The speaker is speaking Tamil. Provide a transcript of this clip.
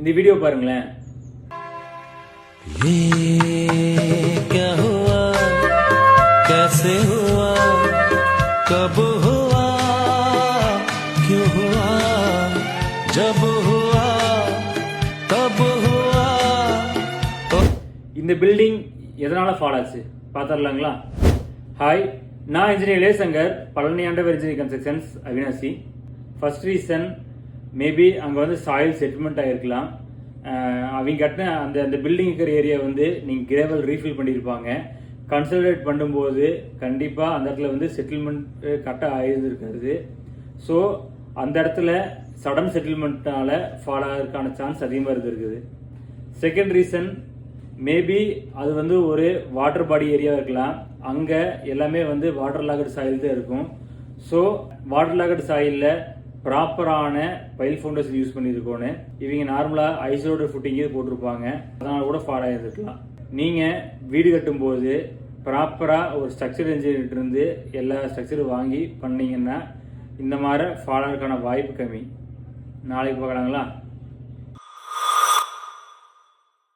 இந்த வீடியோ பாருங்களேன். क्या हुआ कैसे हुआ कब हुआ क्यों हुआ जब हुआ तब हुआ. இந்த பில்டிங் எதனால ஃபால் ஆச்சு பார்த்துடலாங்களா? ஹாய், நான் இன்ஜினியர் இளையசங்கர், பழனி அண்டர்வேர் engineering constructions, Avinashi. First reason maybe அங்கே வந்து சாயில் செட்டில்மெண்ட் ஆகிருக்கலாம். அவங்க கட்டின அந்த பில்டிங் இருக்கிற ஏரியா வந்து நீங்கள் கிரேவல் ரீஃபில் பண்ணியிருப்பாங்க. கன்சல்டேட் பண்ணும்போது கண்டிப்பாக அந்த இடத்துல வந்து செட்டில்மெண்ட் கரெக்டாக ஆகிருந்துருக்காது. ஸோ அந்த இடத்துல சடன் செட்டில்மெண்ட்டால ஃபால் ஆகிறதுக்கான சான்ஸ் அதிகமாக இருந்திருக்குது. செகண்ட் ரீசன் மேபி அது வந்து ஒரு வாட்டர் பாடி ஏரியா இருக்கலாம். அங்கே எல்லாமே வந்து வாட்டர் லாகட் சாயில் தான் இருக்கும். ஸோ வாட்டர் லாகட் சாயிலில் ப்ராப்பரான பைல் ஃபவுண்டேஷன் யூஸ் பண்ணியிருக்கோன்னு இவங்க நார்மலாக ஐசோலேட்டட் ஃபுட்டிங்கே போட்டிருப்பாங்க. அதனால கூட ஃபால் ஆகிருக்கலாம். நீங்கள் வீடு கட்டும்போது ப்ராப்பராக ஒரு ஸ்ட்ரக்சர் இன்ஜினியர்கிட்ட இருந்து எல்லா ஸ்ட்ரக்சரும் வாங்கி பண்ணீங்கன்னா இந்த மாதிரி ஃபால் ஆகிறதுக்கான வாய்ப்பு கம்மி. நாளைக்கு பார்க்கலாங்களா?